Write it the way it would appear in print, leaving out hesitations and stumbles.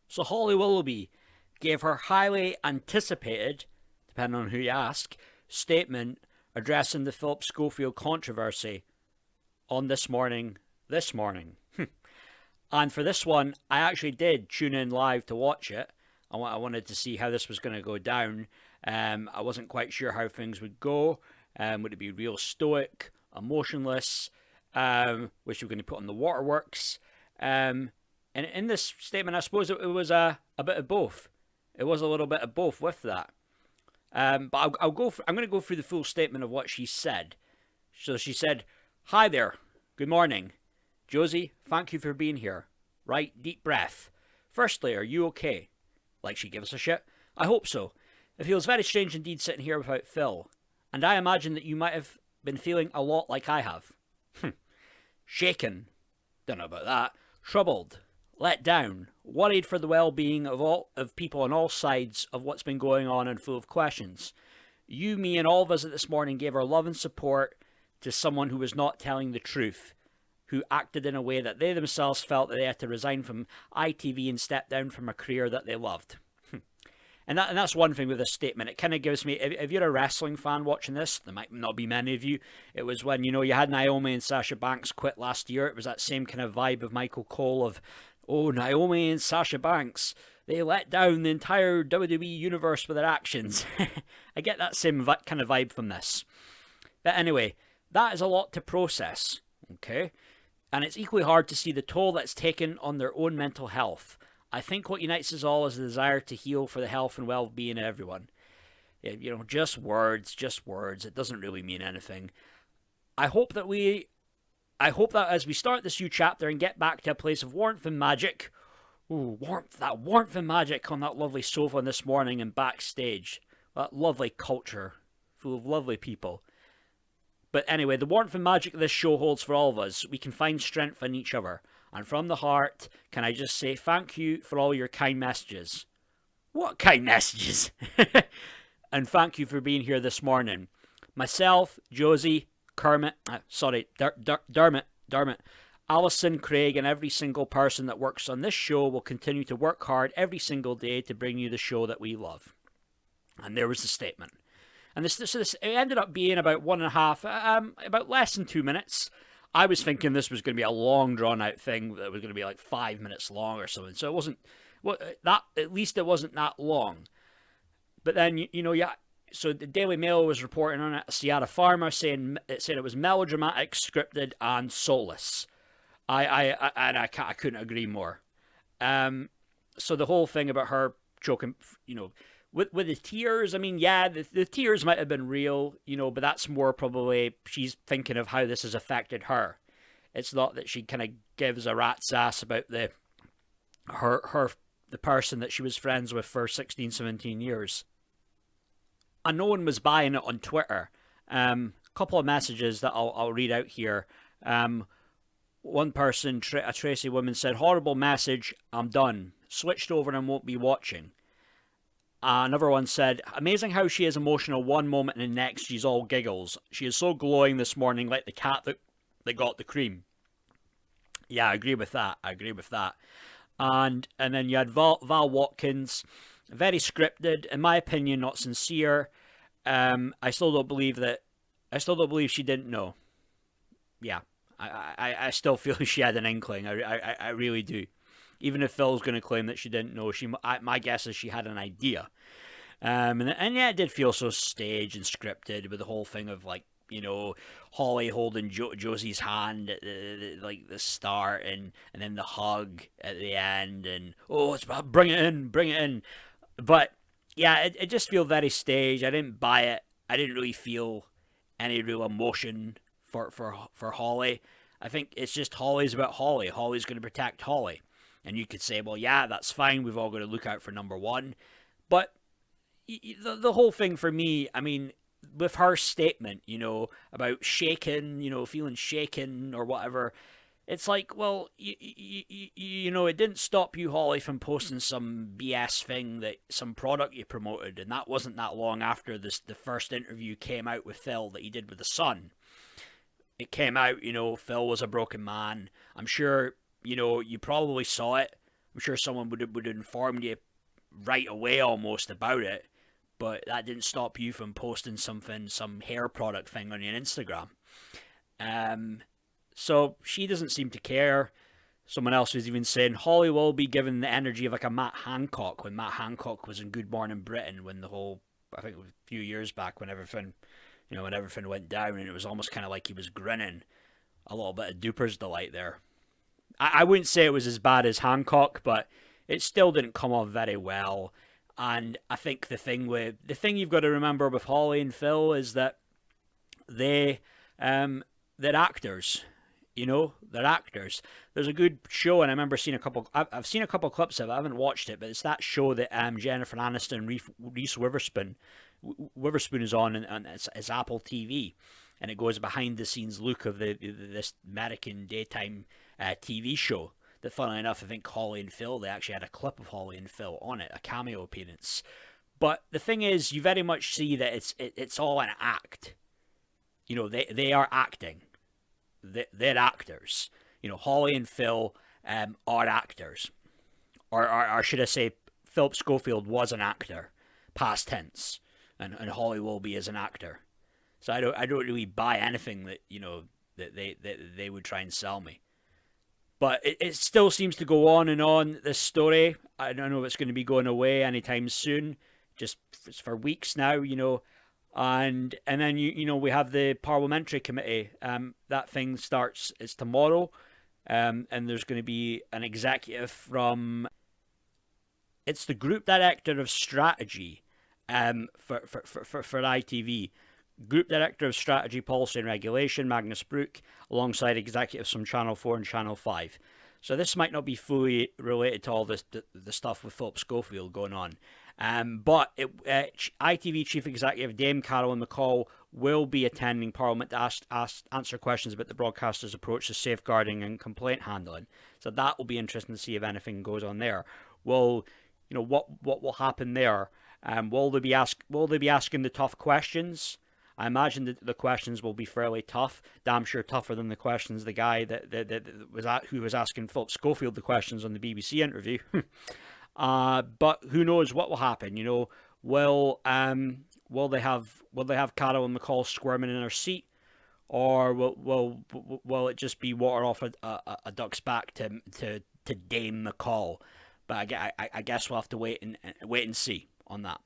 So Holly Willoughby gave her highly anticipated, depending on who you ask, statement addressing the Phillip Schofield controversy on This Morning. And for this one, I actually did tune in live to watch it. I wanted to see how this was going to go down. I wasn't quite sure how things would go. Would it be real stoic, emotionless, which we're going to put on the Waterworks? And in this statement, I suppose it was a bit of both. It was a little bit of both with that. But I'm going to go through the full statement of what she said. So she said, "Hi there. Good morning. Josie, thank you for being here. Right, deep breath. Firstly, are you okay?" Like she gives a shit. "I hope so. It feels very strange indeed sitting here without Phil. And I imagine that you might have been feeling a lot like I have." "Shaken. Don't know about that. Troubled. Let down. Worried for the well-being of people on all sides of what's been going on and full of questions. You, me, and all of us this morning gave our love and support to someone who was not telling the truth, who acted in a way that they themselves felt that they had to resign from ITV and step down from a career that they loved." And that's one thing with this statement. It kind of gives me, if you're a wrestling fan watching this, there might not be many of you. It was when, you had Naomi and Sasha Banks quit last year. It was that same kind of vibe of Michael Cole of, oh, Naomi and Sasha Banks, they let down the entire WWE universe with their actions. I get that same kind of vibe from this. But anyway, that is a lot to process, okay? And it's equally hard to see the toll that's taken on their own mental health. I think what unites us all is the desire to heal for the health and well-being of everyone. Just words. It doesn't really mean anything. I hope that as we start this new chapter and get back to a place of warmth and magic, that warmth and magic on that lovely sofa this morning and backstage, that lovely culture full of lovely people. But anyway, the warmth and magic this show holds for all of us, we can find strength in each other. And from the heart, can I just say thank you for all your kind messages. What kind messages? And thank you for being here this morning. Myself, Josie, Dermot, Alison, Craig, and every single person that works on this show will continue to work hard every single day to bring you the show that we love. And there was the statement. And this it ended up being about 1.5, about less than 2 minutes. I was thinking this was going to be a long, drawn-out thing that was going to be like 5 minutes long or something. So it wasn't at least it wasn't that long. But then so the Daily Mail was reporting on it. Sierra Farmer said it was melodramatic, scripted, and soulless. I couldn't agree more. So the whole thing about her choking, with the tears, I mean, yeah, the tears might have been real, but that's more probably she's thinking of how this has affected her. It's not that she kind of gives a rat's ass about the person that she was friends with for 16, 17 years. And no one was buying it on Twitter. Couple of messages that I'll read out here. One person, a Tracy woman, said, "Horrible message, I'm done. Switched over and won't be watching." Another one said, "Amazing how she is emotional one moment and the next she's all giggles. She is so glowing this morning like the cat that got the cream." Yeah, I agree with that. And then you had Val Watkins, very scripted, in my opinion, not sincere. I still don't believe she didn't know. Yeah, I still feel she had an inkling. I really do. Even if Phil's going to claim that she didn't know, my guess is she had an idea. And yeah, it did feel so staged and scripted with the whole thing of Holly holding Josie's hand at the start and then the hug at the end and it's about bring it in. But yeah, it just feels very staged. I didn't buy it. I didn't really feel any real emotion for Holly. I think it's just Holly's about Holly. Holly's going to protect Holly. And you could say, well, yeah, that's fine. We've all got to look out for number one. But the whole thing for me, I mean, with her statement, about shaken, feeling shaken or whatever, it's like, well, it didn't stop you, Holly, from posting some BS thing, some product you promoted. And that wasn't that long after the first interview came out with Phil that he did with The Sun. It came out, Phil was a broken man. I'm sure, you probably saw it. I'm sure someone would have informed you right away almost about it, but that didn't stop you from posting something, some hair product thing on your Instagram. Um, so she doesn't seem to care. Someone else was even saying Holly will be given the energy of like a Matt Hancock when Matt Hancock was in Good Morning Britain, when the whole, I think it was a few years back, when everything, when everything went down, and it was almost kind of like he was grinning. A little bit of Duper's delight there. I wouldn't say it was as bad as Hancock, but it still didn't come off very well. And I think the thing you've got to remember with Holly and Phil is that they they're actors. They're actors. There's a good show, and I remember seeing a couple. I've seen a couple clips of it. I haven't watched it, but it's that show that Jennifer Aniston and Reese Witherspoon is on, and it's Apple TV, and it goes behind the scenes look of this American daytime TV show. That, funnily enough, I think Holly and Phil, they actually had a clip of Holly and Phil on it, a cameo appearance. But the thing is, you very much see that it's all an act. They are acting. They're actors. Holly and Phil are actors. Or should I say, Phillip Schofield was an actor, past tense, and Holly Willoughby is an actor. So I don't really buy anything that that they would try and sell me. But it still seems to go on and on, this story. I don't know if it's going to be going away anytime soon. Just it's for weeks now, And then we have the Parliamentary Committee. That thing starts, it's tomorrow. And there's going to be an executive from, it's the Group Director of Strategy for ITV. Group Director of Strategy, Policy and Regulation, Magnus Brook, alongside executives from Channel 4 and Channel 5. So this might not be fully related to all the stuff with Phillip Schofield going on. But ITV Chief Executive Dame Carolyn McCall will be attending Parliament to answer questions about the broadcaster's approach to safeguarding and complaint handling. So that will be interesting to see if anything goes on there. What will happen there? Will they be asking the tough questions? I imagine that the questions will be fairly tough. Damn sure tougher than the questions the guy who was asking Phillip Schofield the questions on the BBC interview. But who knows what will happen? Will they have Carolyn McCall squirming in her seat, or will it just be water off a duck's back to Dame McCall? But I guess we'll have to wait and see on that.